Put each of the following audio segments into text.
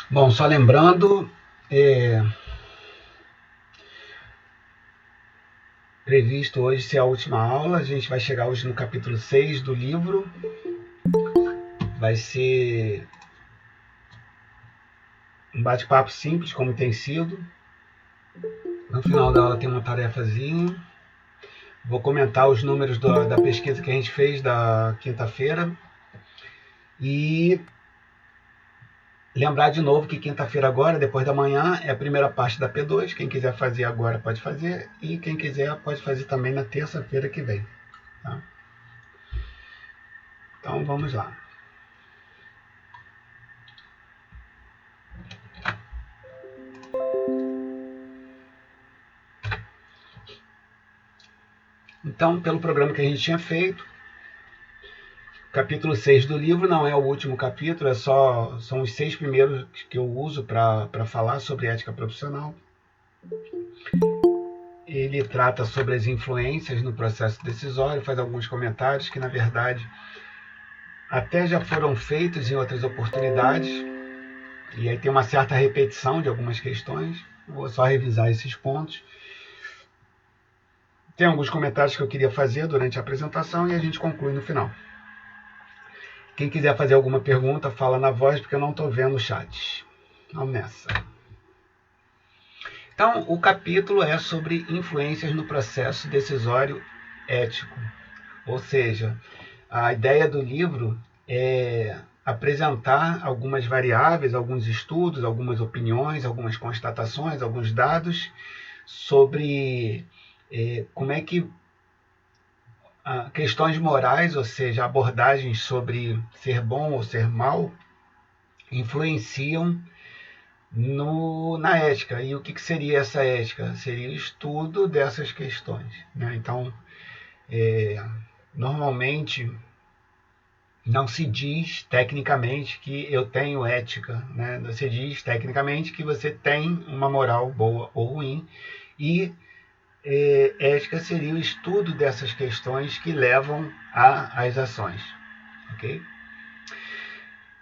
Bom, só lembrando, previsto hoje ser a última aula, a gente vai chegar hoje no capítulo 6 do livro. Vai ser um bate-papo simples, como tem sido. No final da aula tem uma tarefazinha. Vou comentar os números da pesquisa que a gente fez da quinta-feira. E lembrar de novo que quinta-feira agora, depois da manhã, é a primeira parte da P2. Quem quiser fazer agora pode fazer. E quem quiser pode fazer também na terça-feira que vem. Tá? Então vamos lá. Então, pelo programa que a gente tinha feito, capítulo 6 do livro não é o último capítulo, são os 6 primeiros que eu uso para falar sobre ética profissional. Ele trata sobre as influências no processo decisório, faz alguns comentários que, na verdade, até já foram feitos em outras oportunidades, e aí tem uma certa repetição de algumas questões. Vou só revisar esses pontos. Tem alguns comentários que eu queria fazer durante a apresentação e a gente conclui no final. Quem quiser fazer alguma pergunta, fala na voz, porque eu não estou vendo o chat. Vamos nessa. Então, o capítulo é sobre influências no processo decisório ético. Ou seja, a ideia do livro é apresentar algumas variáveis, alguns estudos, algumas opiniões, algumas constatações, alguns dados sobre como é que questões morais, ou seja, abordagens sobre ser bom ou ser mal, influenciam na ética. E o que seria essa ética? Seria o estudo dessas questões. Né? Então, normalmente, não se diz tecnicamente que eu tenho ética. Né? Se diz tecnicamente que você tem uma moral boa ou ruim. E ética seria o estudo dessas questões que levam às ações. Ok?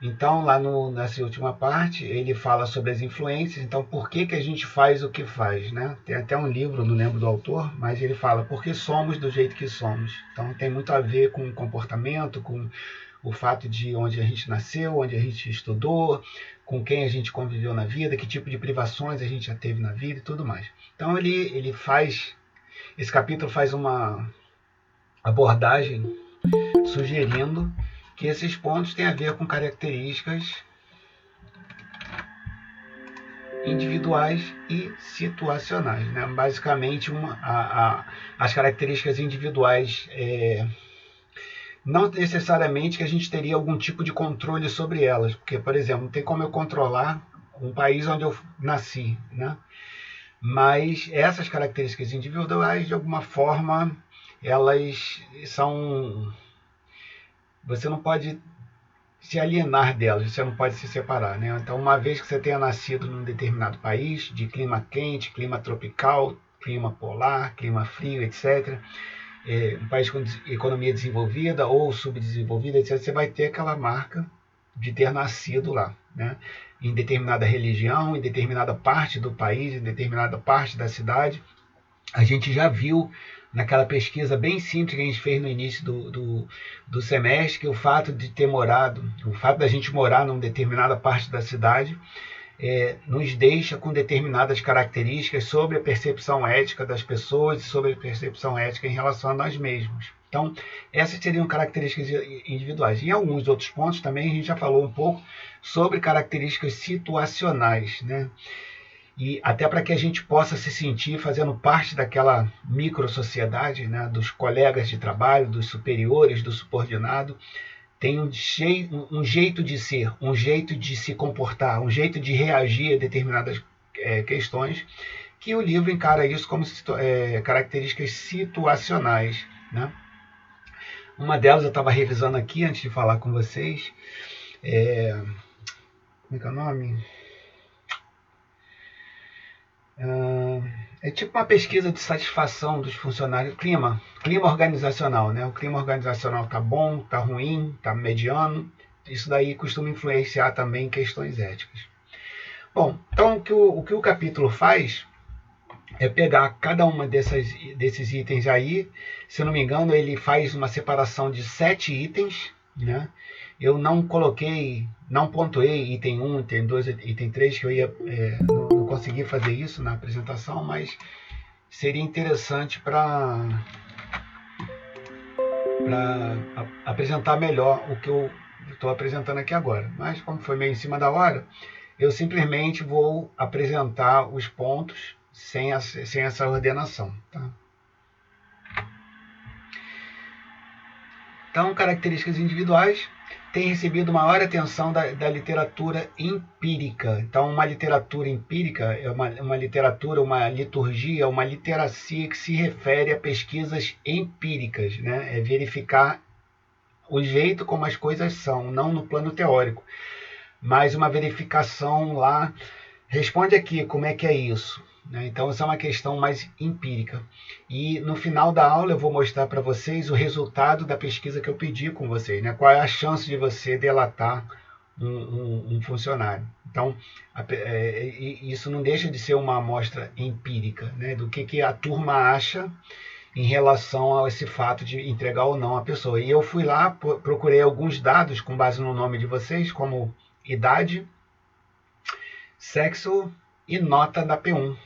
Então, lá nessa última parte, ele fala sobre as influências. Então, por que a gente faz o que faz? Né? Tem até um livro, não lembro do autor, mas ele fala por que somos do jeito que somos. Então, tem muito a ver com o comportamento, com o fato de onde a gente nasceu, onde a gente estudou, com quem a gente conviveu na vida, que tipo de privações a gente já teve na vida e tudo mais. Então, esse capítulo faz uma abordagem sugerindo que esses pontos têm a ver com características individuais e situacionais. Né? Basicamente, as características individuais não necessariamente que a gente teria algum tipo de controle sobre elas, porque, por exemplo, não tem como eu controlar um país onde eu nasci, né? Mas essas características individuais, de alguma forma, elas são... Você não pode se alienar delas, você não pode se separar. Né? Então, uma vez que você tenha nascido num determinado país, de clima quente, clima tropical, clima polar, clima frio, etc., um país com economia desenvolvida ou subdesenvolvida, etc., você vai ter aquela marca de ter nascido lá. Né? Em determinada religião, em determinada parte do país, em determinada parte da cidade. A gente já viu naquela pesquisa bem simples que a gente fez no início do semestre, que o fato de ter morado, o fato da gente morar numa determinada parte da cidade, nos deixa com determinadas características sobre a percepção ética das pessoas e sobre a percepção ética em relação a nós mesmos. Então, essas seriam características individuais. Em alguns outros pontos também a gente já falou um pouco sobre características situacionais, né? E até para que a gente possa se sentir fazendo parte daquela micro-sociedade, né, dos colegas de trabalho, dos superiores, do subordinado, tem um jeito de ser, um jeito de se comportar, um jeito de reagir a determinadas questões, que o livro encara isso como características situacionais. Né? Uma delas eu estava revisando aqui antes de falar com vocês. Como é que é o nome? É tipo uma pesquisa de satisfação dos funcionários, clima organizacional, né? O clima organizacional tá bom, tá ruim, tá mediano. Isso daí costuma influenciar também questões éticas. Bom, então o que o capítulo faz é pegar cada uma desses itens aí. Se eu não me engano, ele faz uma separação de 7 itens, né? Eu não coloquei, não pontuei item 1, item 2, item 3, que eu ia, não consegui fazer isso na apresentação, mas seria interessante para apresentar melhor o que eu estou apresentando aqui agora. Mas como foi meio em cima da hora, eu simplesmente vou apresentar os pontos sem essa ordenação. Tá? Então, características individuais têm recebido maior atenção da literatura empírica. Então, uma literatura empírica é uma literatura, uma liturgia, uma literacia que se refere a pesquisas empíricas, né? É verificar o jeito como as coisas são, não no plano teórico, mas uma verificação lá. Responde aqui como é que é isso. Então, essa é uma questão mais empírica. E no final da aula eu vou mostrar para vocês o resultado da pesquisa que eu pedi com vocês. Né? Qual é a chance de você delatar um funcionário. Então, isso não deixa de ser uma amostra empírica, né? Do que a turma acha em relação a esse fato de entregar ou não a pessoa. E eu fui lá, procurei alguns dados com base no nome de vocês, como idade, sexo e nota da P1.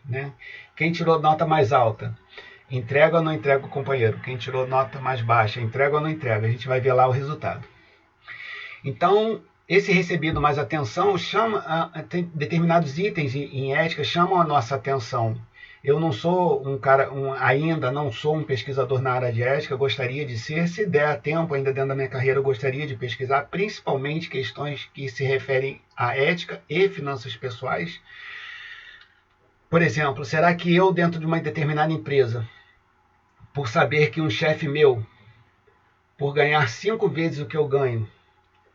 Né? Quem tirou nota mais alta, entrega ou não entrega o companheiro? Quem tirou nota mais baixa, entrega ou não entrega? A gente vai ver lá o resultado. Então, esse recebido mais atenção tem determinados itens em ética chamam a nossa atenção. Eu não sou ainda não sou um pesquisador na área de ética, gostaria de ser, se der tempo ainda dentro da minha carreira, eu gostaria de pesquisar principalmente questões que se referem à ética e finanças pessoais. Por exemplo, será que eu, dentro de uma determinada empresa, por saber que um chefe meu, por ganhar 5 vezes o que eu ganho,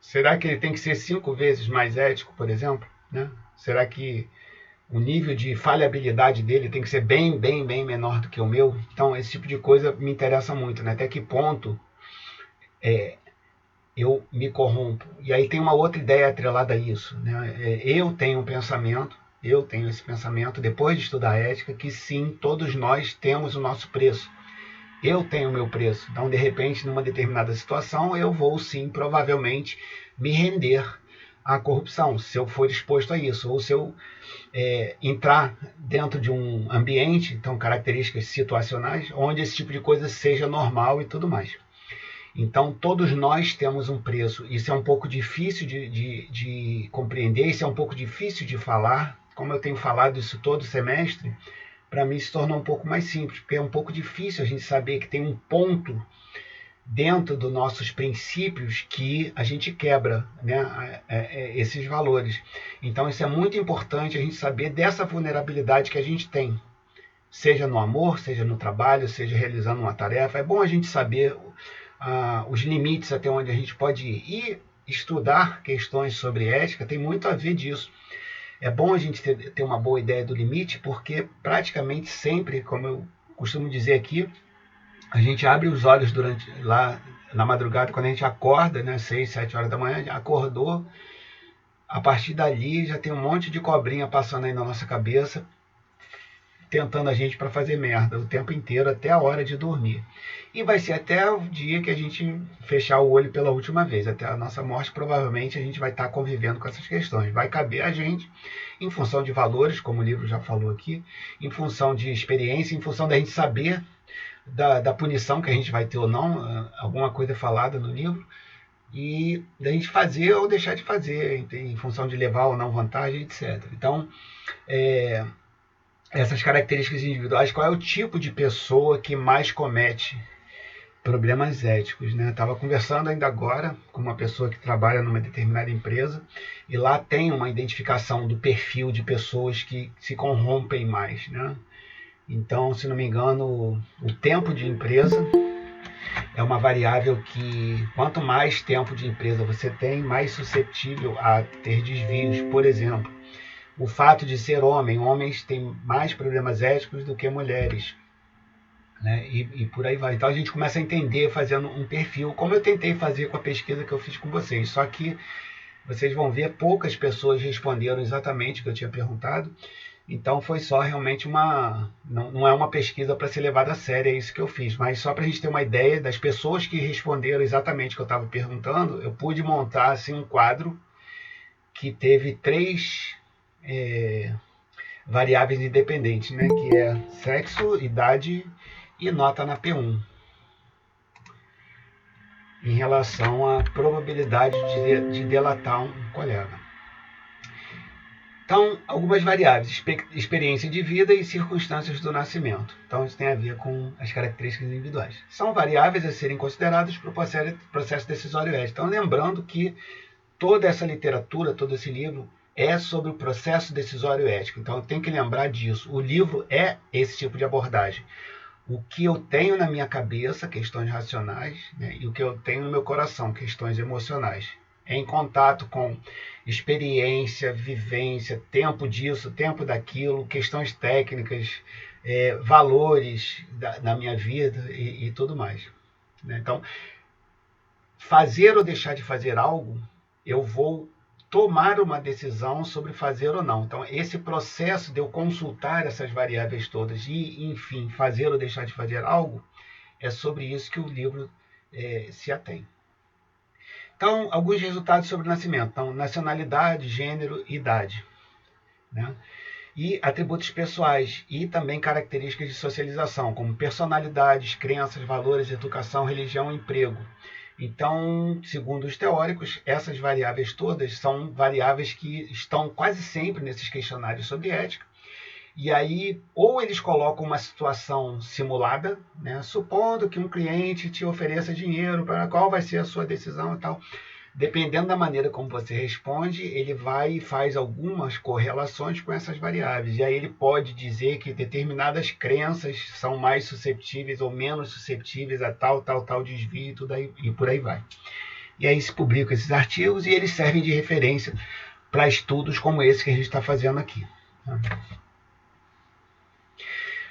será que ele tem que ser 5 vezes mais ético, por exemplo? Né? Será que o nível de falhabilidade dele tem que ser bem menor do que o meu? Então, esse tipo de coisa me interessa muito. Né? Até que ponto eu me corrompo? E aí tem uma outra ideia atrelada a isso. Né? Eu tenho esse pensamento, depois de estudar ética, que sim, todos nós temos o nosso preço. Eu tenho o meu preço. Então, de repente, numa determinada situação, eu vou sim, provavelmente, me render à corrupção, se eu for exposto a isso. Ou se eu entrar dentro de um ambiente, então características situacionais, onde esse tipo de coisa seja normal e tudo mais. Então, todos nós temos um preço. Isso é um pouco difícil de compreender, isso é um pouco difícil de falar. Como eu tenho falado isso todo semestre, para mim se tornou um pouco mais simples, porque é um pouco difícil a gente saber que tem um ponto dentro dos nossos princípios que a gente quebra, né, esses valores. Então isso é muito importante a gente saber dessa vulnerabilidade que a gente tem, seja no amor, seja no trabalho, seja realizando uma tarefa. É bom a gente saber os limites até onde a gente pode ir. E estudar questões sobre ética tem muito a ver disso. É bom a gente ter uma boa ideia do limite, porque praticamente sempre, como eu costumo dizer aqui, a gente abre os olhos lá na madrugada, quando a gente acorda, né, 6, 7 horas da manhã, acordou, a partir dali já tem um monte de cobrinha passando aí na nossa cabeça, tentando a gente para fazer merda o tempo inteiro, até a hora de dormir. E vai ser até o dia que a gente fechar o olho pela última vez. Até a nossa morte, provavelmente, a gente vai estar convivendo com essas questões. Vai caber a gente, em função de valores, como o livro já falou aqui, em função de experiência, em função da gente saber da punição que a gente vai ter ou não, alguma coisa falada no livro, e da gente fazer ou deixar de fazer, em função de levar ou não vantagem, etc. Então, essas características individuais, qual é o tipo de pessoa que mais comete problemas éticos, né? Estava conversando ainda agora com uma pessoa que trabalha numa determinada empresa e lá tem uma identificação do perfil de pessoas que se corrompem mais, né? Então, se não me engano, o tempo de empresa é uma variável que, quanto mais tempo de empresa você tem, mais suscetível a ter desvios. Por exemplo, o fato de ser homem. Homens têm mais problemas éticos do que mulheres. Né? E por aí vai. Então a gente começa a entender fazendo um perfil, como eu tentei fazer com a pesquisa que eu fiz com vocês. Só que vocês vão ver, poucas pessoas responderam exatamente o que eu tinha perguntado. Então foi só realmente uma... Não é uma pesquisa para ser levada a sério, é isso que eu fiz. Mas só para a gente ter uma ideia das pessoas que responderam exatamente o que eu estava perguntando, eu pude montar assim, um quadro que teve 3 variáveis independentes, né? Que é sexo, idade e nota na P1, em relação à probabilidade de delatar um colega. Então, algumas variáveis: experiência de vida e circunstâncias do nascimento. Então, isso tem a ver com as características individuais. São variáveis a serem consideradas para o processo decisório ético. Então, lembrando que toda essa literatura, todo esse livro é sobre o processo decisório ético. Então, tem que lembrar disso. O livro é esse tipo de abordagem. O que eu tenho na minha cabeça, questões racionais, né, e o que eu tenho no meu coração, questões emocionais. É em contato com experiência, vivência, tempo disso, tempo daquilo, questões técnicas, valores da minha vida e tudo mais. Né? Então, fazer ou deixar de fazer algo, eu vou tomar uma decisão sobre fazer ou não. Então, esse processo de eu consultar essas variáveis todas e, enfim, fazer ou deixar de fazer algo, é sobre isso que o livro se atém. Então, alguns resultados sobre o nascimento. Então, nacionalidade, gênero e idade. Né? E atributos pessoais e também características de socialização, como personalidades, crenças, valores, educação, religião e emprego. Então, segundo os teóricos, essas variáveis todas são variáveis que estão quase sempre nesses questionários sobre ética. E aí, ou eles colocam uma situação simulada, né, supondo que um cliente te ofereça dinheiro, para qual vai ser a sua decisão e tal. Dependendo da maneira como você responde, ele vai e faz algumas correlações com essas variáveis. E aí ele pode dizer que determinadas crenças são mais susceptíveis ou menos susceptíveis a tal desvio e por aí vai. E aí se publicam esses artigos e eles servem de referência para estudos como esse que a gente está fazendo aqui.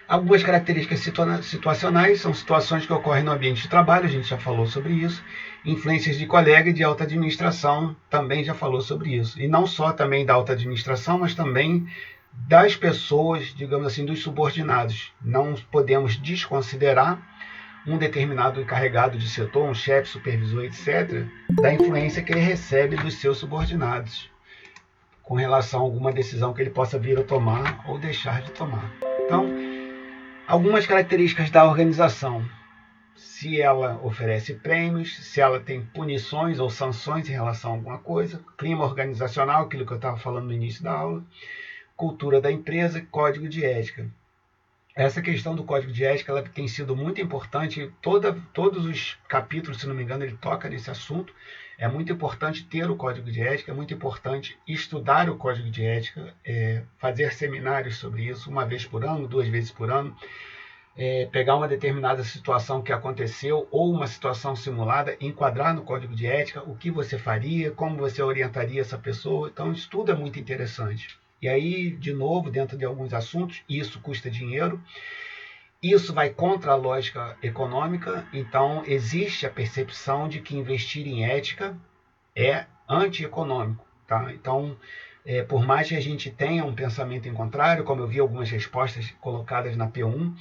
Algumas características situacionais são situações que ocorrem no ambiente de trabalho, a gente já falou sobre isso. Influências de colega e de alta administração, também já falou sobre isso. E não só também da alta administração, mas também das pessoas, digamos assim, dos subordinados. Não podemos desconsiderar um determinado encarregado de setor, um chefe, supervisor, etc., da influência que ele recebe dos seus subordinados, com relação a alguma decisão que ele possa vir a tomar ou deixar de tomar. Então, algumas características da organização: se ela oferece prêmios, se ela tem punições ou sanções em relação a alguma coisa, clima organizacional, aquilo que eu estava falando no início da aula, cultura da empresa, código de ética. Essa questão do código de ética ela tem sido muito importante, todos os capítulos, se não me engano, ele toca nesse assunto. É muito importante ter o código de ética, é muito importante estudar o código de ética, fazer seminários sobre isso, 1 vez por ano, 2 vezes por ano, pegar uma determinada situação que aconteceu ou uma situação simulada, enquadrar no código de ética o que você faria, como você orientaria essa pessoa. Então, isso tudo é muito interessante. E aí, de novo, dentro de alguns assuntos, isso custa dinheiro, isso vai contra a lógica econômica, então existe a percepção de que investir em ética é antieconômico. Tá? Então, por mais que a gente tenha um pensamento em contrário, como eu vi algumas respostas colocadas na P1,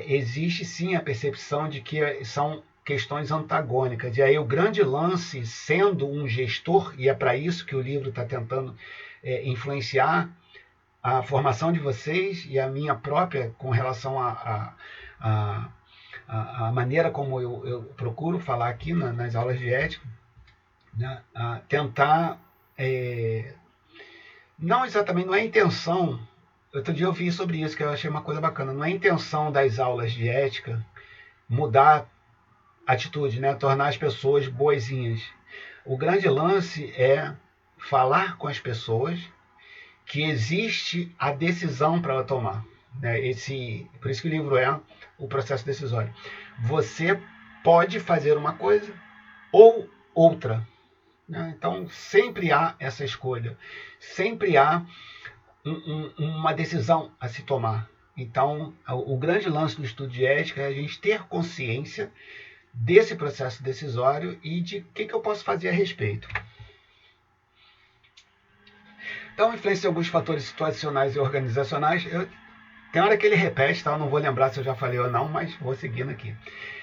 existe sim a percepção de que são questões antagônicas. E aí o grande lance, sendo um gestor, e é para isso que o livro está tentando influenciar a formação de vocês e a minha própria com relação à maneira como eu procuro falar aqui nas aulas de ética, né? Tentar, não exatamente, não é intenção. Outro dia eu vi sobre isso, que eu achei uma coisa bacana. Não é intenção das aulas de ética mudar a atitude, né? Tornar as pessoas boazinhas. O grande lance é falar com as pessoas que existe a decisão para ela tomar. Né? Por isso que o livro é o processo decisório. Você pode fazer uma coisa ou outra. Né? Então, sempre há essa escolha. Sempre há uma decisão a se tomar. Então, o grande lance do estudo de ética é a gente ter consciência desse processo decisório e de o que eu posso fazer a respeito. Então, influencia alguns fatores situacionais e organizacionais. Tem hora que ele repete, tá? Eu não vou lembrar se eu já falei ou não, mas vou seguindo aqui.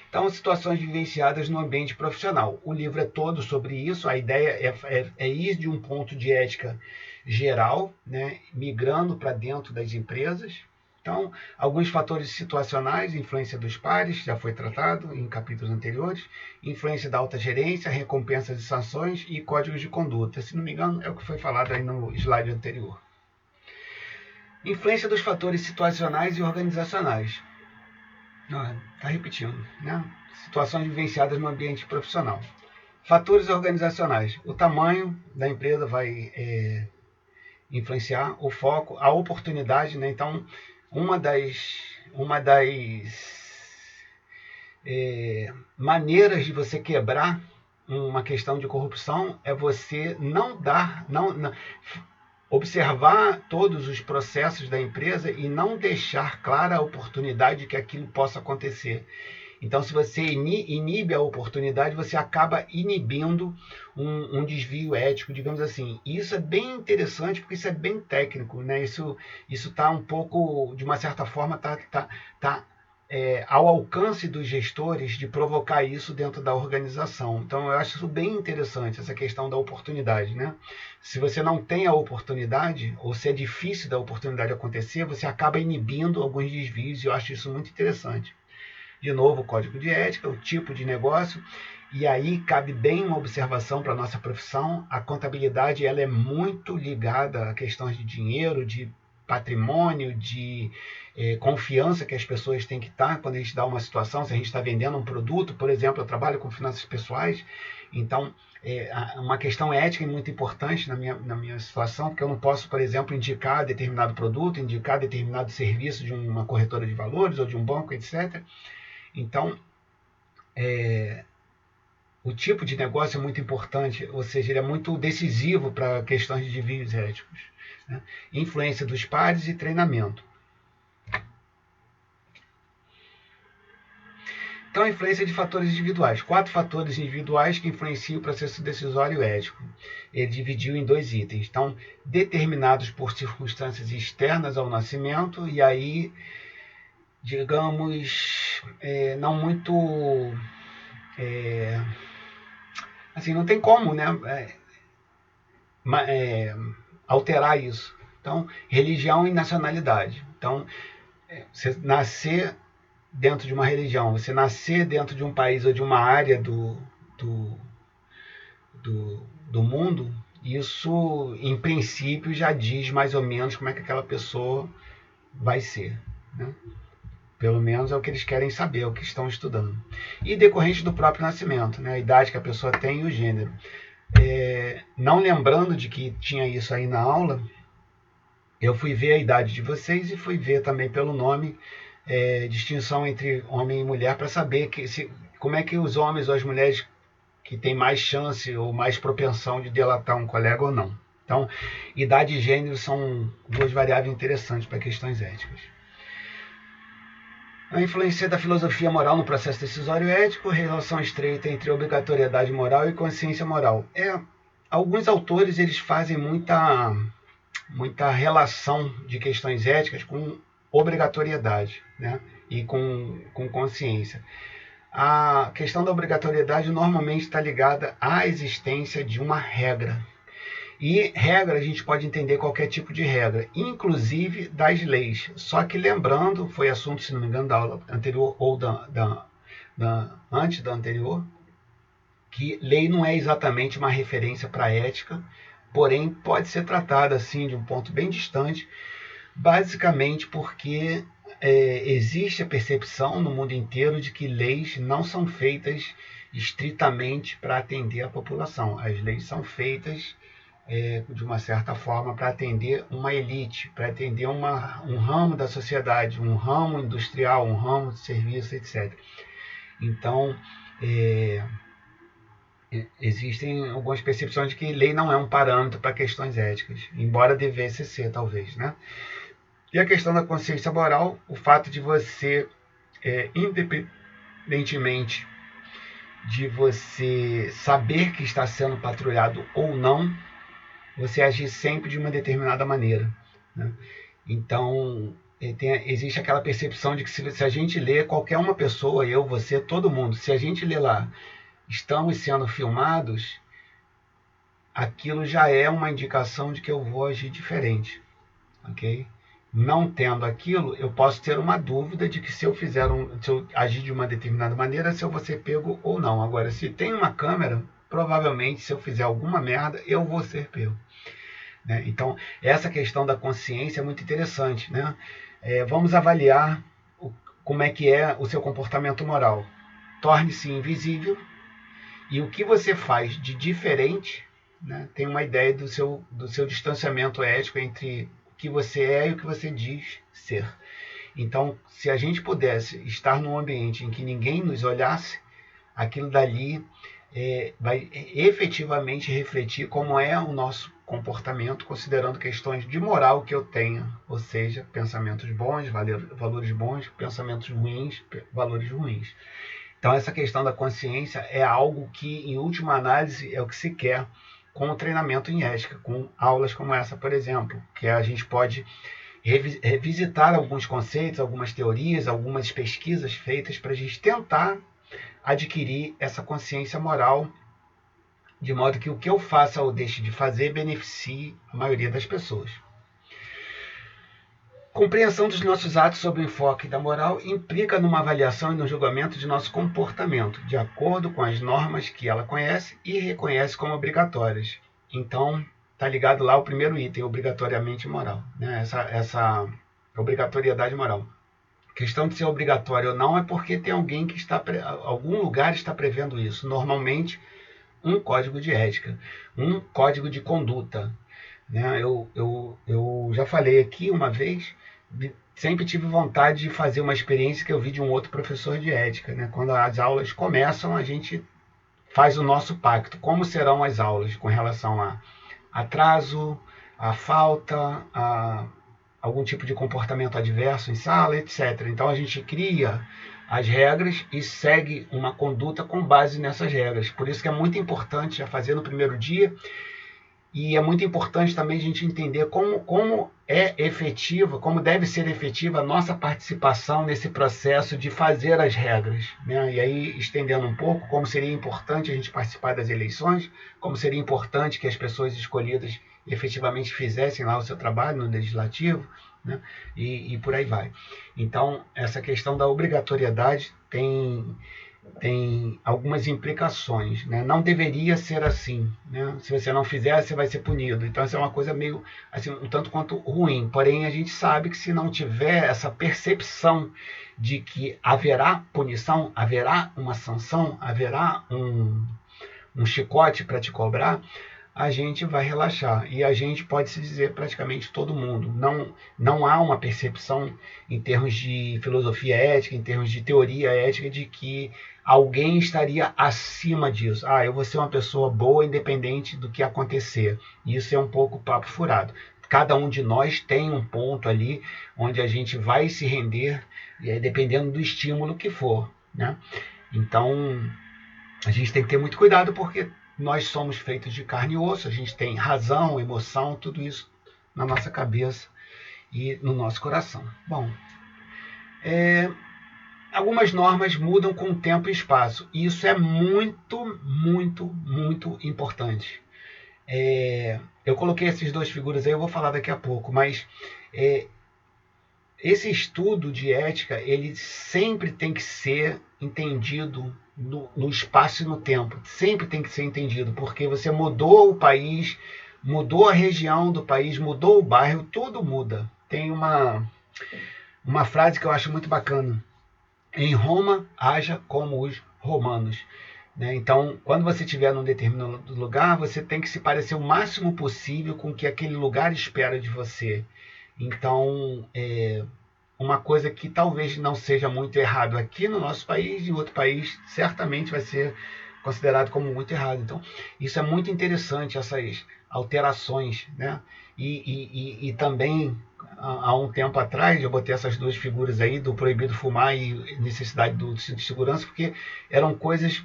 Então, situações vivenciadas no ambiente profissional. O livro é todo sobre isso. A ideia é ir de um ponto de ética geral, né, migrando para dentro das empresas. Então, alguns fatores situacionais, influência dos pares, já foi tratado em capítulos anteriores, influência da alta gerência, recompensas e sanções e códigos de conduta. Se não me engano, é o que foi falado aí no slide anterior. Influência dos fatores situacionais e organizacionais. Está repetindo, né? Situações vivenciadas no ambiente profissional. Fatores organizacionais. O tamanho da empresa vai influenciar, o foco, a oportunidade, né? Então, uma das maneiras de você quebrar uma questão de corrupção é você não observar todos os processos da empresa e não deixar clara a oportunidade que aquilo possa acontecer. Então, se você inibe a oportunidade, você acaba inibindo um desvio ético, digamos assim. E isso é bem interessante, porque isso é bem técnico, né? Isso está um pouco, de uma certa forma, ao alcance dos gestores de provocar isso dentro da organização. Então, eu acho isso bem interessante, essa questão da oportunidade, né? Se você não tem a oportunidade, ou se é difícil da oportunidade acontecer, você acaba inibindo alguns desvios, e eu acho isso muito interessante. De novo, o código de ética, o tipo de negócio, e aí cabe bem uma observação para a nossa profissão. A contabilidade ela é muito ligada a questões de dinheiro, de patrimônio, de confiança que as pessoas têm que estar quando a gente dá uma situação. Se a gente está vendendo um produto, por exemplo, eu trabalho com finanças pessoais, então uma questão ética é muito importante na minha situação, porque eu não posso, por exemplo, indicar determinado produto, indicar determinado serviço de uma corretora de valores ou de um banco, etc. Então, o tipo de negócio é muito importante, ou seja, ele é muito decisivo para questões de desvios éticos, né? Influência dos pares e treinamento. Então, a influência de fatores individuais. 4 fatores individuais que influenciam o processo decisório ético. Ele dividiu em 2 itens. Então, determinados por circunstâncias externas ao nascimento, e aí, digamos, não muito... assim, não tem como, né, alterar isso. Então, religião e nacionalidade. Então, você nascer dentro de uma religião, você nascer dentro de um país ou de uma área do mundo, isso, em princípio, já diz mais ou menos como é que aquela pessoa vai ser, né? Pelo menos é o que eles querem saber, é o que estão estudando. E decorrente do próprio nascimento, né? A idade que a pessoa tem e o gênero. Não lembrando de que tinha isso aí na aula, eu fui ver a idade de vocês e fui ver também pelo nome distinção entre homem e mulher para saber como é que os homens ou as mulheres que têm mais chance ou mais propensão de delatar um colega ou não. Então, idade e gênero são 2 variáveis interessantes para questões éticas. A influência da filosofia moral no processo decisório ético, relação estreita entre obrigatoriedade moral e consciência moral. Alguns autores eles fazem muita relação de questões éticas com obrigatoriedade, né? E com consciência. A questão da obrigatoriedade normalmente está ligada à existência de uma regra. E regra, a gente pode entender qualquer tipo de regra, inclusive das leis. Só que lembrando, foi assunto, se não me engano, da aula anterior ou antes da anterior, que lei não é exatamente uma referência para a ética, porém pode ser tratada assim de um ponto bem distante, basicamente porque existe a percepção no mundo inteiro de que leis não são feitas estritamente para atender a população. As leis são feitas de uma certa forma para atender uma elite, para atender um ramo da sociedade, um ramo industrial, um ramo de serviço, etc. Então, existem algumas percepções de que lei não é um parâmetro para questões éticas, embora devesse ser, talvez, né? E a questão da consciência moral, o fato de você, independentemente de você saber que está sendo patrulhado ou não, você agir sempre de uma determinada maneira, né? Então, existe aquela percepção de que se a gente lê, qualquer uma pessoa, eu, você, todo mundo, se a gente lê lá, estamos sendo filmados, aquilo já é uma indicação de que eu vou agir diferente, ok? Não tendo aquilo, eu posso ter uma dúvida de que se eu agir de uma determinada maneira, se eu vou ser pego ou não. Agora, se tem uma câmera, provavelmente se eu fizer alguma merda, eu vou ser pego, né? Então, essa questão da consciência é muito interessante, né? Vamos avaliar como é que é o seu comportamento moral. Torne-se invisível e o que você faz de diferente, né, tem uma ideia do seu distanciamento ético entre o que você é e o que você diz ser. Então, se a gente pudesse estar num ambiente em que ninguém nos olhasse, aquilo dali vai efetivamente refletir como é o nosso comportamento, considerando questões de moral que eu tenha, ou seja, pensamentos bons, valores bons, pensamentos ruins, valores ruins. Então, essa questão da consciência é algo que, em última análise, é o que se quer com o treinamento em ética, com aulas como essa, por exemplo, que a gente pode revisitar alguns conceitos, algumas teorias, algumas pesquisas feitas para a gente tentar adquirir essa consciência moral, de modo que o que eu faça ou deixe de fazer beneficie a maioria das pessoas. Compreensão dos nossos atos sob o enfoque da moral implica numa avaliação e no julgamento de nosso comportamento, de acordo com as normas que ela conhece e reconhece como obrigatórias. Então, está ligado lá o primeiro item, obrigatoriamente moral, né? Essa obrigatoriedade moral. A questão de ser obrigatório ou não é porque tem alguém que algum lugar está prevendo isso. Normalmente, um código de ética, um código de conduta, né? Eu já falei aqui uma vez, sempre tive vontade de fazer uma experiência que eu vi de um outro professor de ética, né? Quando as aulas começam, a gente faz o nosso pacto. Como serão as aulas com relação a atraso, a falta, a algum tipo de comportamento adverso em sala, etc. Então a gente cria as regras e segue uma conduta com base nessas regras. Por isso que é muito importante já fazer no primeiro dia. E é muito importante também a gente entender como é efetiva, como deve ser efetiva a nossa participação nesse processo de fazer as regras, né? E aí, estendendo um pouco, como seria importante a gente participar das eleições, como seria importante que as pessoas escolhidas efetivamente fizessem lá o seu trabalho no legislativo, né? E por aí vai. Então, essa questão da obrigatoriedade tem algumas implicações, né? Não deveria ser assim, né? Se você não fizer, você vai ser punido. Então, isso é uma coisa meio, assim, um tanto quanto ruim. Porém, a gente sabe que se não tiver essa percepção de que haverá punição, haverá uma sanção, haverá um chicote para te cobrar, a gente vai relaxar. E a gente pode se dizer praticamente todo mundo. Não há uma percepção em termos de filosofia ética, em termos de teoria ética, de que alguém estaria acima disso. Eu vou ser uma pessoa boa independente do que acontecer. Isso é um pouco papo furado. Cada um de nós tem um ponto ali onde a gente vai se render, dependendo do estímulo que for, né? Então, a gente tem que ter muito cuidado porque nós somos feitos de carne e osso, a gente tem razão, emoção, tudo isso na nossa cabeça e no nosso coração. Bom, algumas normas mudam com o tempo e espaço, e isso é muito, muito, muito importante. Eu coloquei essas duas figuras aí, eu vou falar daqui a pouco, mas esse estudo de ética, ele sempre tem que ser entendido no espaço e no tempo. Sempre tem que ser entendido, porque você mudou o país, mudou a região do país, mudou o bairro, tudo muda. Tem uma frase que eu acho muito bacana. Em Roma, haja como os romanos. Né? Então, quando você estiver num determinado lugar, você tem que se parecer o máximo possível com o que aquele lugar espera de você. Então, uma coisa que talvez não seja muito errado aqui no nosso país, em outro país certamente vai ser considerado como muito errado. Então, isso é muito interessante, essas alterações, né? E também, há um tempo atrás, eu botei essas duas figuras aí, do proibido fumar e necessidade do cinto de segurança, porque eram coisas,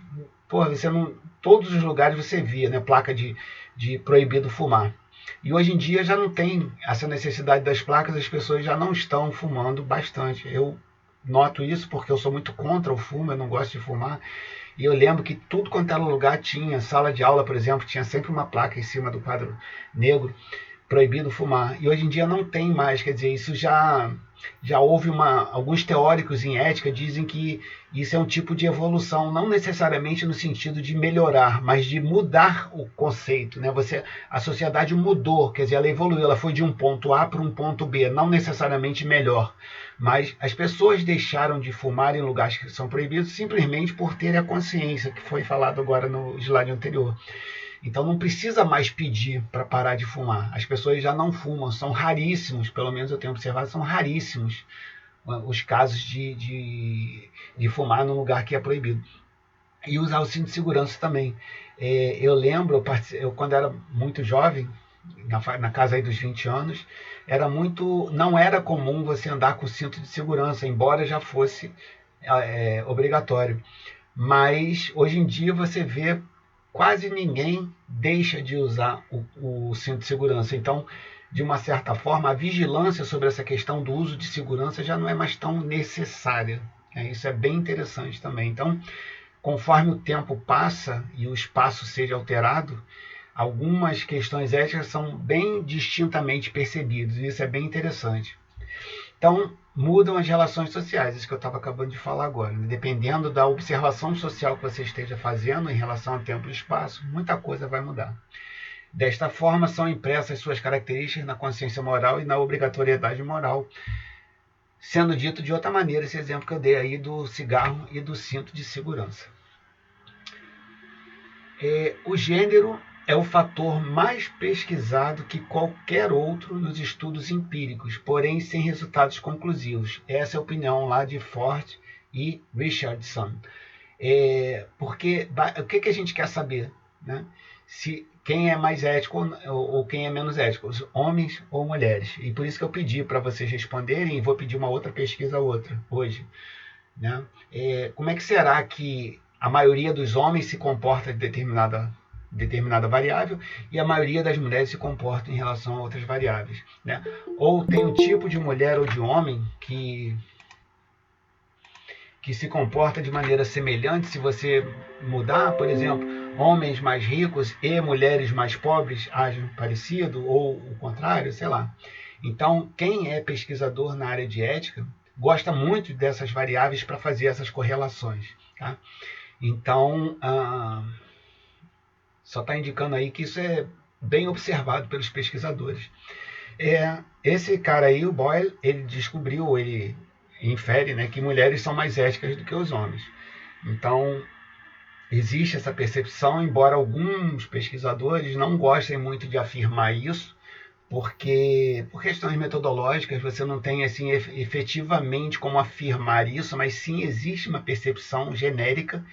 pô, você não, todos os lugares você via, né, placa de proibido fumar. E hoje em dia já não tem essa necessidade das placas, as pessoas já não estão fumando bastante. Eu noto isso porque eu sou muito contra o fumo, eu não gosto de fumar. E eu lembro que tudo quanto era lugar tinha, sala de aula, por exemplo, tinha sempre uma placa em cima do quadro negro, proibido fumar. E hoje em dia não tem mais, quer dizer, isso já houve alguns teóricos em ética dizem que isso é um tipo de evolução, não necessariamente no sentido de melhorar, mas de mudar o conceito, né? A sociedade mudou, quer dizer, ela evoluiu, ela foi de um ponto A para um ponto B, não necessariamente melhor, mas as pessoas deixaram de fumar em lugares que são proibidos simplesmente por terem a consciência, que foi falado agora no slide anterior. Então não precisa mais pedir para parar de fumar. As pessoas já não fumam, são raríssimos, pelo menos eu tenho observado, são raríssimos os casos de fumar num lugar que é proibido. E usar o cinto de segurança também. Eu lembro, eu quando era muito jovem, na casa aí dos 20 anos, não era comum você andar com cinto de segurança, embora já fosse obrigatório. Mas hoje em dia você vê quase ninguém deixa de usar o cinto de segurança. Então, de uma certa forma, a vigilância sobre essa questão do uso de segurança já não é mais tão necessária. Isso é bem interessante também. Então, conforme o tempo passa e o espaço seja alterado, algumas questões éticas são bem distintamente percebidas. E isso é bem interessante. Então, mudam as relações sociais, isso que eu estava acabando de falar agora. Né? Dependendo da observação social que você esteja fazendo em relação ao tempo e espaço, muita coisa vai mudar. Desta forma, são impressas suas características na consciência moral e na obrigatoriedade moral. Sendo dito de outra maneira, esse exemplo que eu dei aí do cigarro e do cinto de segurança. O gênero é o fator mais pesquisado que qualquer outro nos estudos empíricos, porém sem resultados conclusivos. Essa é a opinião lá de Ford e Richardson. Porque o que a gente quer saber? Né? Se quem é mais ético ou quem é menos ético, os homens ou mulheres. E por isso que eu pedi para vocês responderem, e vou pedir uma outra pesquisa hoje. Né? Como é que será que a maioria dos homens se comporta de determinada variável e a maioria das mulheres se comporta em relação a outras variáveis? Né? Ou tem um tipo de mulher ou de homem que se comporta de maneira semelhante se você mudar, por exemplo, homens mais ricos e mulheres mais pobres agem parecido, ou o contrário, sei lá. Então, quem é pesquisador na área de ética gosta muito dessas variáveis para fazer essas correlações. Tá? Então, só está indicando aí que isso é bem observado pelos pesquisadores. Esse cara aí, o Boyle, ele descobriu, ele infere, né, que mulheres são mais éticas do que os homens. Então, existe essa percepção, embora alguns pesquisadores não gostem muito de afirmar isso, porque por questões metodológicas você não tem assim efetivamente como afirmar isso, mas sim existe uma percepção genérica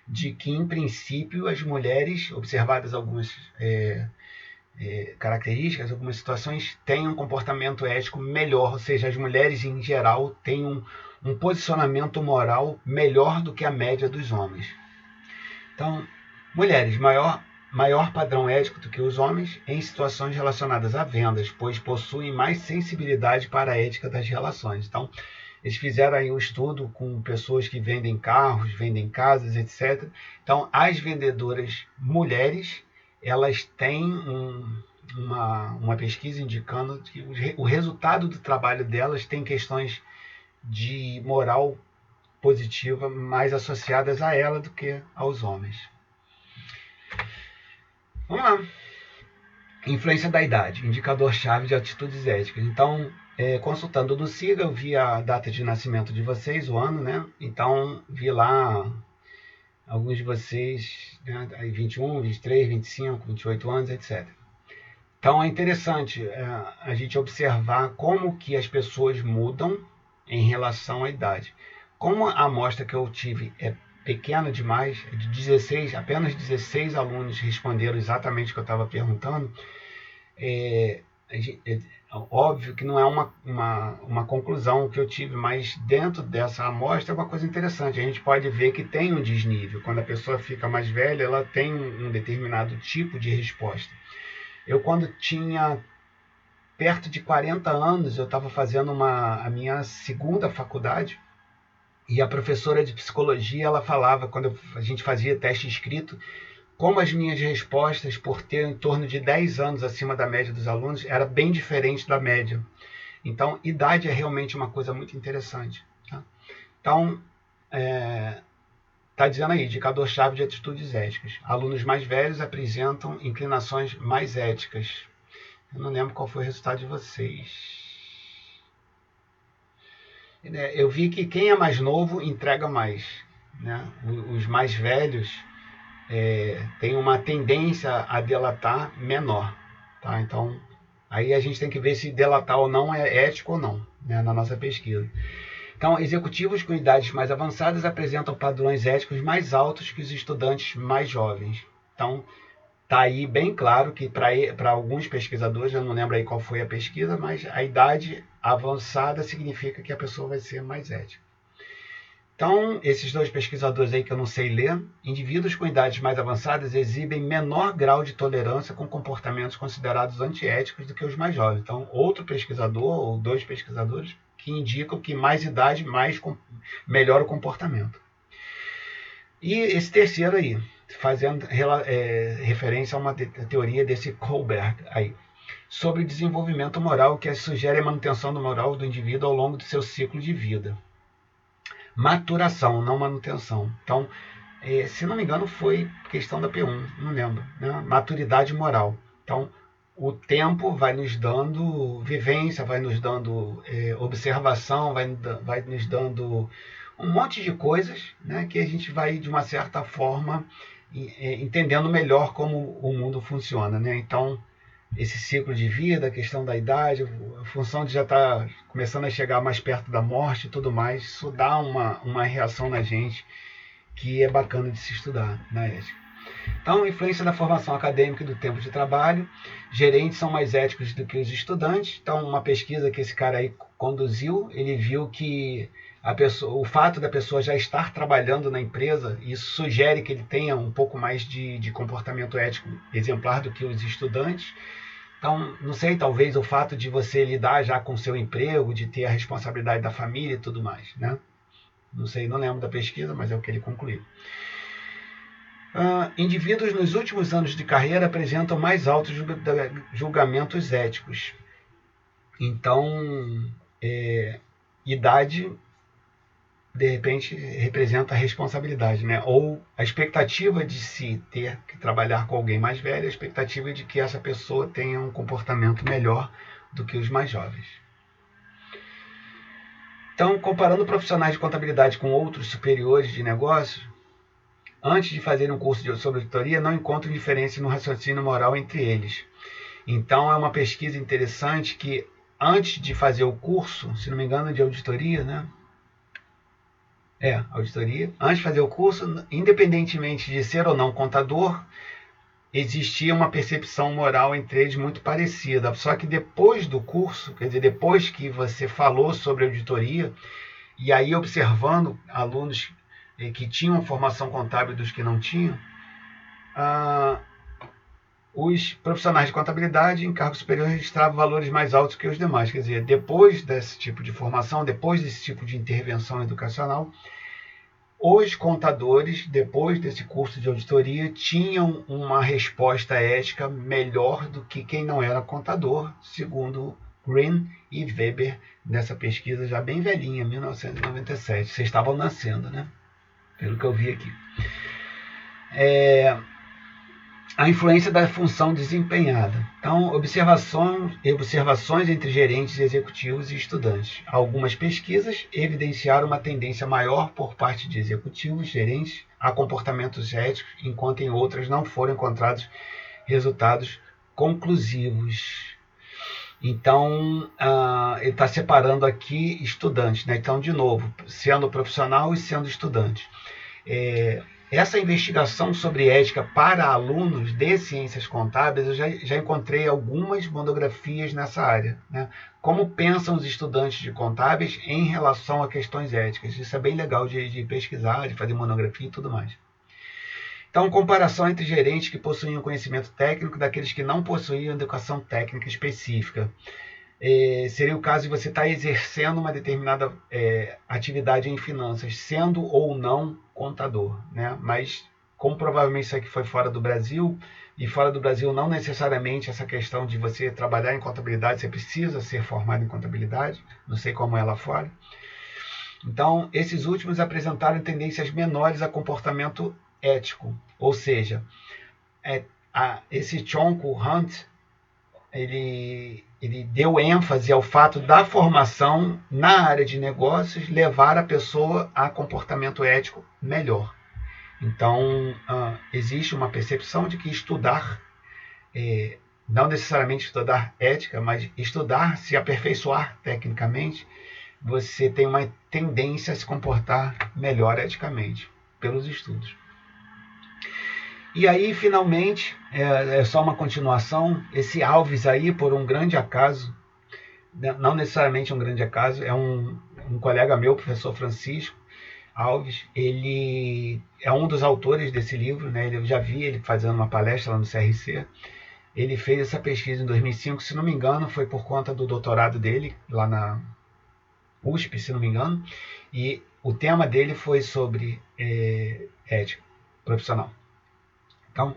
de que, em princípio, as mulheres, observadas algumas características, algumas situações, têm um comportamento ético melhor, ou seja, as mulheres em geral têm um posicionamento moral melhor do que a média dos homens. Então, mulheres, maior padrão ético do que os homens em situações relacionadas a vendas, pois possuem mais sensibilidade para a ética das relações. Então, eles fizeram aí um estudo com pessoas que vendem carros, vendem casas, etc. Então, as vendedoras mulheres, elas têm uma pesquisa indicando que o resultado do trabalho delas tem questões de moral positiva mais associadas a ela do que aos homens. Vamos lá. Influência da idade, indicador-chave de atitudes éticas. Então, consultando no SIGA, eu vi a data de nascimento de vocês, o ano, né? Então, vi lá alguns de vocês, né, 21, 23, 25, 28 anos, etc. Então, é interessante a gente observar como que as pessoas mudam em relação à idade. Como a amostra que eu tive é pequeno demais, de 16, apenas 16 alunos responderam exatamente o que eu estava perguntando. Óbvio que não é uma conclusão que eu tive, mas dentro dessa amostra é uma coisa interessante. A gente pode ver que tem um desnível. Quando a pessoa fica mais velha, ela tem um determinado tipo de resposta. Eu, quando tinha perto de 40 anos, eu estava fazendo a minha segunda faculdade, e a professora de psicologia, ela falava, quando a gente fazia teste escrito, como as minhas respostas, por ter em torno de 10 anos acima da média dos alunos, era bem diferente da média. Então, idade é realmente uma coisa muito interessante. Tá? Então, está dizendo aí, indicador-chave de atitudes éticas. Alunos mais velhos apresentam inclinações mais éticas. Eu não lembro qual foi o resultado de vocês. Eu vi que quem é mais novo entrega mais. Né? Os mais velhos têm uma tendência a delatar menor. Tá? Então, aí a gente tem que ver se delatar ou não é ético ou não, né? Na nossa pesquisa. Então, executivos com idades mais avançadas apresentam padrões éticos mais altos que os estudantes mais jovens. Então, está aí bem claro que para alguns pesquisadores, eu não lembro aí qual foi a pesquisa, mas a idade avançada significa que a pessoa vai ser mais ética. Então, esses dois pesquisadores aí que eu não sei ler, indivíduos com idades mais avançadas exibem menor grau de tolerância com comportamentos considerados antiéticos do que os mais jovens. Então, outro pesquisador ou dois pesquisadores que indicam que mais idade, melhor o comportamento. E esse terceiro aí, fazendo referência a uma teoria desse Kohlberg aí, sobre desenvolvimento moral, que sugere a manutenção do moral do indivíduo ao longo do seu ciclo de vida. Maturação, não manutenção. Então, se não me engano, foi questão da P1, não lembro. Né? Maturidade moral. Então, o tempo vai nos dando vivência, vai nos dando observação, vai nos dando um monte de coisas, né, que a gente vai, de uma certa forma, entendendo melhor como o mundo funciona. Né? Então, esse ciclo de vida, a questão da idade, a função de já estar começando a chegar mais perto da morte e tudo mais, isso dá uma reação na gente que é bacana de se estudar na ética. Então, influência da formação acadêmica e do tempo de trabalho. Gerentes são mais éticos do que os estudantes. Então, uma pesquisa que esse cara aí conduziu, ele viu que o fato da pessoa já estar trabalhando na empresa, isso sugere que ele tenha um pouco mais de comportamento ético exemplar do que os estudantes. Então, não sei, talvez o fato de você lidar já com o seu emprego, de ter a responsabilidade da família e tudo mais, né? Não sei, não lembro da pesquisa, mas é o que ele concluiu. Indivíduos nos últimos anos de carreira apresentam mais altos julgamentos éticos. Então, idade, de repente, representa a responsabilidade, né? Ou a expectativa de se ter que trabalhar com alguém mais velho, a expectativa de que essa pessoa tenha um comportamento melhor do que os mais jovens. Então, comparando profissionais de contabilidade com outros superiores de negócios, antes de fazer um curso sobre auditoria, não encontro diferença no raciocínio moral entre eles. Então, é uma pesquisa interessante que, antes de fazer o curso, se não me engano, de auditoria, né? Auditoria. Antes de fazer o curso, independentemente de ser ou não contador, existia uma percepção moral entre eles muito parecida. Só que depois do curso, quer dizer, depois que você falou sobre auditoria, e aí observando alunos que tinham formação contábil dos que não tinham, os profissionais de contabilidade em cargo superior registravam valores mais altos que os demais. Quer dizer, depois desse tipo de formação, depois desse tipo de intervenção educacional, os contadores, depois desse curso de auditoria, tinham uma resposta ética melhor do que quem não era contador, segundo Green e Weber, nessa pesquisa já bem velhinha, 1997. Vocês estavam nascendo, né? Pelo que eu vi aqui. A influência da função desempenhada. Então, observações entre gerentes, executivos e estudantes. Algumas pesquisas evidenciaram uma tendência maior por parte de executivos, gerentes, a comportamentos éticos, enquanto em outras não foram encontrados resultados conclusivos. Então, ele está separando aqui estudantes, né? Então, de novo, sendo profissional e sendo estudante. Essa investigação sobre ética para alunos de ciências contábeis, eu já encontrei algumas monografias nessa área, né? Como pensam os estudantes de contábeis em relação a questões éticas. Isso é bem legal de pesquisar, de fazer monografia e tudo mais. Então, comparação entre gerentes que possuíam conhecimento técnico daqueles que não possuíam educação técnica específica. Seria o caso de você estar exercendo uma determinada atividade em finanças, sendo ou não contador, né? Mas, como provavelmente isso aqui foi fora do Brasil, e fora do Brasil não necessariamente essa questão de você trabalhar em contabilidade, você precisa ser formado em contabilidade, não sei como é lá fora. Então, esses últimos apresentaram tendências menores a comportamento ético, ou seja, esse Chonku Hunt, ele deu ênfase ao fato da formação na área de negócios levar a pessoa a comportamento ético melhor. Então, existe uma percepção de que estudar, não necessariamente estudar ética, mas estudar, se aperfeiçoar tecnicamente, você tem uma tendência a se comportar melhor eticamente pelos estudos. E aí, finalmente, é só uma continuação, esse Alves aí, por um grande acaso, não necessariamente um grande acaso, é um colega meu, professor Francisco Alves, ele é um dos autores desse livro, né? Eu já vi ele fazendo uma palestra lá no CRC, ele fez essa pesquisa em 2005, se não me engano, foi por conta do doutorado dele, lá na USP, se não me engano, e o tema dele foi sobre ética profissional. Então, o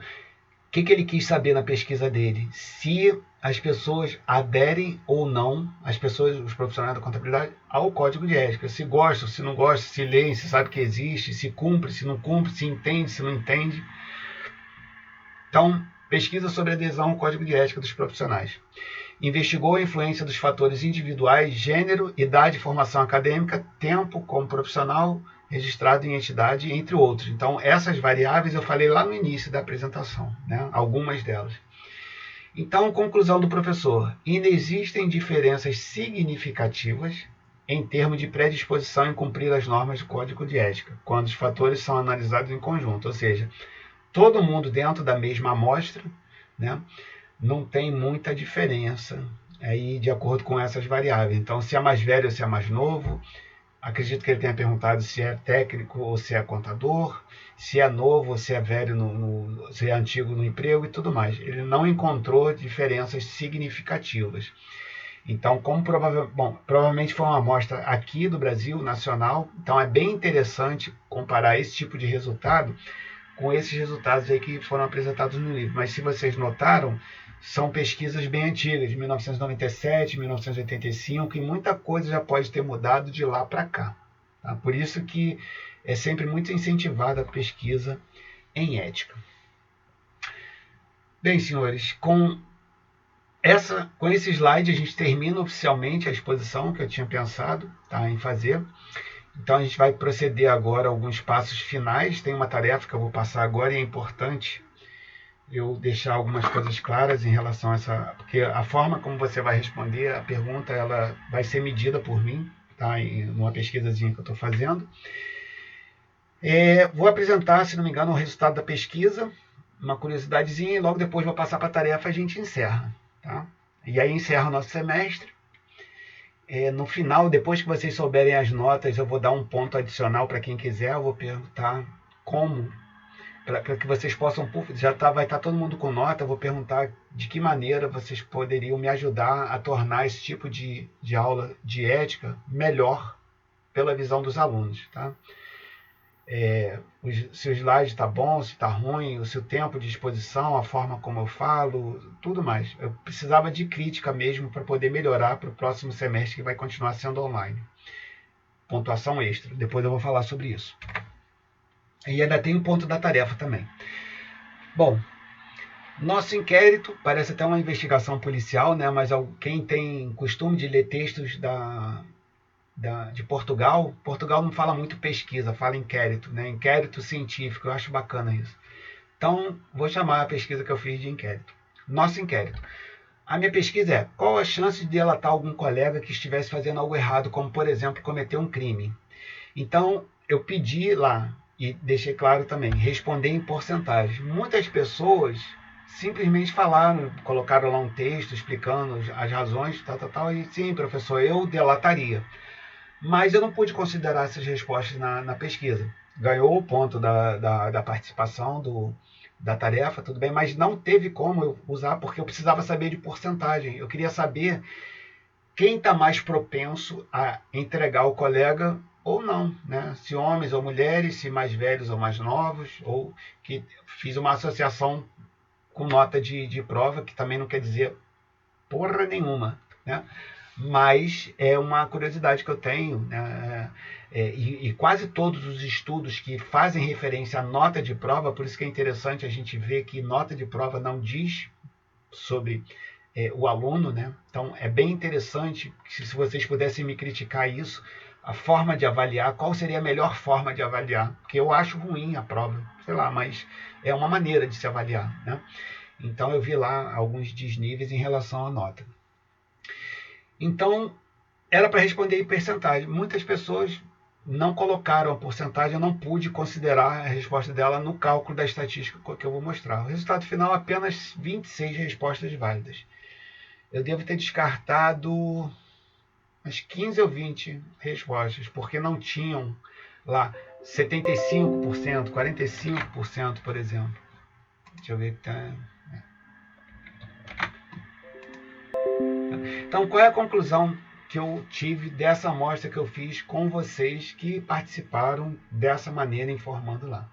que ele quis saber na pesquisa dele? Se as pessoas aderem ou não, os profissionais da contabilidade, ao código de ética. Se gostam, se não gostam, se leem, se sabe que existe, se cumpre, se não cumpre, se entende, se não entende. Então, pesquisa sobre adesão ao código de ética dos profissionais. Investigou a influência dos fatores individuais, gênero, idade, formação acadêmica, tempo como profissional, registrado em entidade, entre outros. Então, essas variáveis eu falei lá no início da apresentação, né? Algumas delas. Então, conclusão do professor: inexistem diferenças significativas em termos de predisposição em cumprir as normas do Código de Ética, quando os fatores são analisados em conjunto, ou seja, todo mundo dentro da mesma amostra, né? Não tem muita diferença aí de acordo com essas variáveis. Então, se é mais velho ou se é mais novo, acredito que ele tenha perguntado se é técnico ou se é contador, se é novo ou se é velho, se é antigo no emprego e tudo mais. Ele não encontrou diferenças significativas. Então, provavelmente foi uma amostra aqui do Brasil, nacional, então é bem interessante comparar esse tipo de resultado com esses resultados aí que foram apresentados no livro. Mas se vocês notaram, são pesquisas bem antigas, de 1997, 1985, e muita coisa já pode ter mudado de lá para cá. Tá? Por isso que é sempre muito incentivada a pesquisa em ética. Bem, senhores, com esse slide a gente termina oficialmente a exposição que eu tinha pensado, tá, em fazer. Então a gente vai proceder agora a alguns passos finais. Tem uma tarefa que eu vou passar agora e é importante eu deixar algumas coisas claras em relação a essa, porque a forma como você vai responder a pergunta, ela vai ser medida por mim, tá? Em uma pesquisazinha que eu estou fazendo. Vou apresentar, se não me engano, o resultado da pesquisa, uma curiosidadezinha, e logo depois vou passar para a tarefa e a gente encerra, tá? E aí encerra o nosso semestre. No final, depois que vocês souberem as notas, eu vou dar um ponto adicional para quem quiser. Eu vou perguntar como, para que vocês possam, vai estar todo mundo com nota, eu vou perguntar de que maneira vocês poderiam me ajudar a tornar esse tipo de aula de ética melhor pela visão dos alunos, tá? Se o slide está bom, se está ruim, se o tempo de exposição, a forma como eu falo, tudo mais. Eu precisava de crítica mesmo para poder melhorar para o próximo semestre, que vai continuar sendo online. Pontuação extra, depois eu vou falar sobre isso. E ainda tem o ponto da tarefa também. Bom, nosso inquérito parece até uma investigação policial, né? Mas quem tem costume de ler textos de Portugal não fala muito pesquisa, fala inquérito, né? Inquérito científico, eu acho bacana isso. Então, vou chamar a pesquisa que eu fiz de inquérito. Nosso inquérito. A minha pesquisa é: qual a chance de delatar algum colega que estivesse fazendo algo errado, como, por exemplo, cometer um crime? Então, eu pedi lá E deixei claro também, responder em porcentagens. Muitas pessoas simplesmente falaram, colocaram lá um texto explicando as razões, tal, e sim, professor, eu delataria. Mas eu não pude considerar essas respostas na pesquisa. Ganhou o ponto da participação da tarefa, tudo bem, mas não teve como eu usar porque eu precisava saber de porcentagem. Eu queria saber quem está mais propenso a entregar o colega ou não, né? Se homens ou mulheres, se mais velhos ou mais novos, ou que fiz uma associação com nota de prova, que também não quer dizer porra nenhuma, né? Mas é uma curiosidade que eu tenho, né? E quase todos os estudos que fazem referência à nota de prova, por isso que é interessante a gente ver que nota de prova não diz sobre o aluno, né? Então é bem interessante se vocês pudessem me criticar isso, a forma de avaliar, qual seria a melhor forma de avaliar, porque eu acho ruim a prova, sei lá, mas é uma maneira de se avaliar, né? Então eu vi lá alguns desníveis em relação à nota. Então era para responder em percentagem. Muitas pessoas não colocaram a porcentagem, eu não pude considerar a resposta dela no cálculo da estatística que eu vou mostrar. O resultado final, apenas 26 respostas válidas. Eu devo ter descartado umas 15 ou 20 respostas, porque não tinham lá 75%, 45%, por exemplo. Deixa eu ver que tá. Então, qual é a conclusão que eu tive dessa amostra que eu fiz com vocês que participaram dessa maneira, informando lá?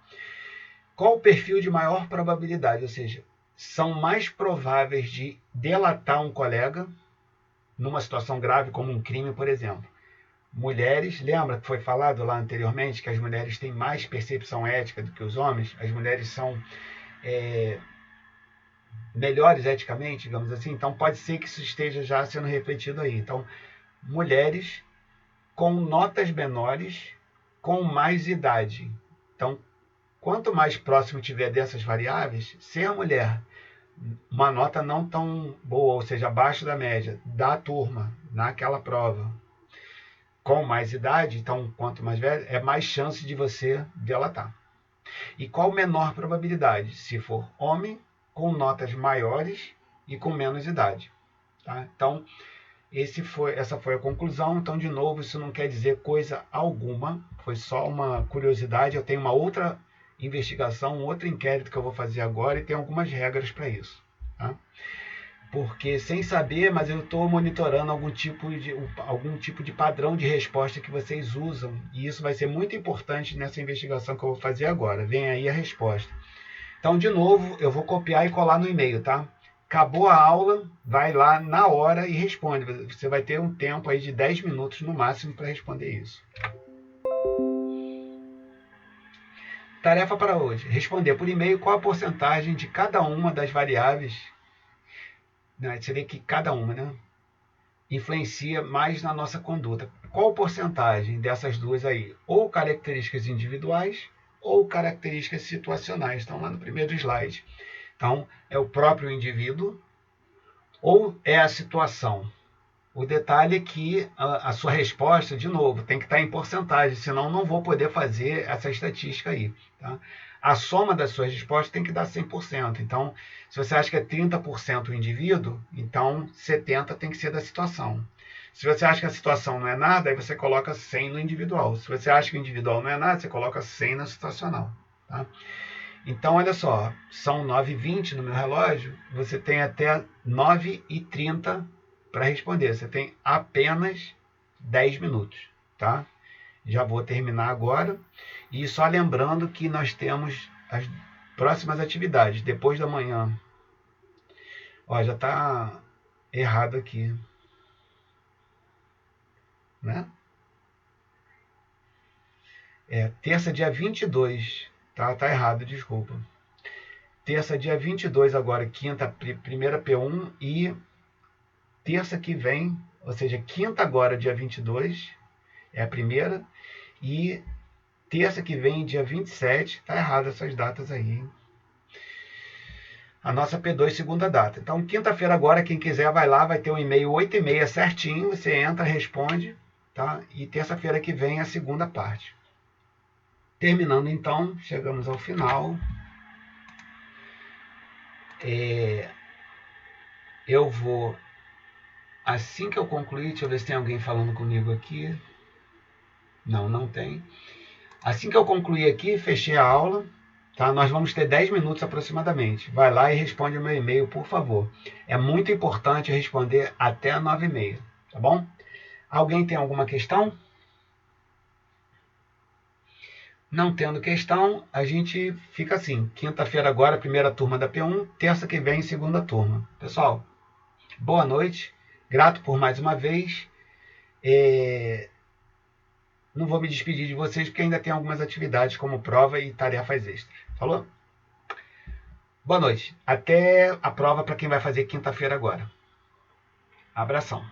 Qual o perfil de maior probabilidade? Ou seja, são mais prováveis de delatar um colega numa situação grave como um crime, por exemplo. Mulheres, lembra que foi falado lá anteriormente que as mulheres têm mais percepção ética do que os homens? As mulheres são melhores eticamente, digamos assim. Então pode ser que isso esteja já sendo refletido aí. Então, mulheres com notas menores, com mais idade. Então, quanto mais próximo tiver dessas variáveis, se a mulher uma nota não tão boa, ou seja, abaixo da média da turma naquela prova, com mais idade, então quanto mais velho, é mais chance de você delatar. E qual menor probabilidade? Se for homem, com notas maiores e com menos idade. Tá? Então, essa foi a conclusão. Então, de novo, isso não quer dizer coisa alguma, foi só uma curiosidade. Eu tenho uma outra investigação, um outro inquérito que eu vou fazer agora e tem algumas regras para isso. Tá? Porque sem saber, mas eu estou monitorando algum tipo de padrão de resposta que vocês usam. E isso vai ser muito importante nessa investigação que eu vou fazer agora. Vem aí a resposta. Então, de novo, eu vou copiar e colar no e-mail, tá? Acabou a aula, vai lá na hora e responde. Você vai ter um tempo aí de 10 minutos no máximo para responder isso. Tarefa para hoje. Responder por e-mail qual a porcentagem de cada uma das variáveis. Você vê que cada uma, né? Influencia mais na nossa conduta. Qual porcentagem dessas duas aí? Ou características individuais ou características situacionais. Estão lá no primeiro slide. Então, é o próprio indivíduo ou é a situação? O detalhe é que a sua resposta, de novo, tem que estar em porcentagem, senão não vou poder fazer essa estatística aí. Tá? A soma das suas respostas tem que dar 100%. Então, se você acha que é 30% o indivíduo, então 70% tem que ser da situação. Se você acha que a situação não é nada, aí você coloca 100 no individual. Se você acha que o individual não é nada, você coloca 100 na situacional. Tá? Então, olha só, são 9h20 no meu relógio, você tem até 9h30 para responder. Você tem apenas 10 minutos, tá? Já vou terminar agora. E só lembrando que nós temos as próximas atividades, depois da manhã. Ó, já está errado aqui. Né? Terça, dia 22. Tá errado, desculpa. Terça, dia 22 agora, quinta, primeira P1 e terça que vem, ou seja, quinta agora, dia 22, é a primeira, e terça que vem, dia 27, tá errado essas datas aí, hein? A nossa P2, segunda data. Então, quinta-feira agora, quem quiser vai lá, vai ter um e-mail 8h30 certinho, você entra, responde, tá? E terça-feira que vem a segunda parte. Terminando então, chegamos ao final. Eu vou, assim que eu concluir, deixa eu ver se tem alguém falando comigo aqui. Não, não tem. Assim que eu concluir aqui, fechei a aula, tá? Nós vamos ter 10 minutos aproximadamente. Vai lá e responde o meu e-mail, por favor. É muito importante responder até 9h30, tá bom? Alguém tem alguma questão? Não tendo questão, a gente fica assim. Quinta-feira agora, primeira turma da P1, terça que vem, segunda turma. Pessoal, boa noite. Grato por mais uma vez. Não vou me despedir de vocês porque ainda tem algumas atividades como prova e tarefas extras. Falou? Boa noite. Até a prova para quem vai fazer quinta-feira agora. Abração.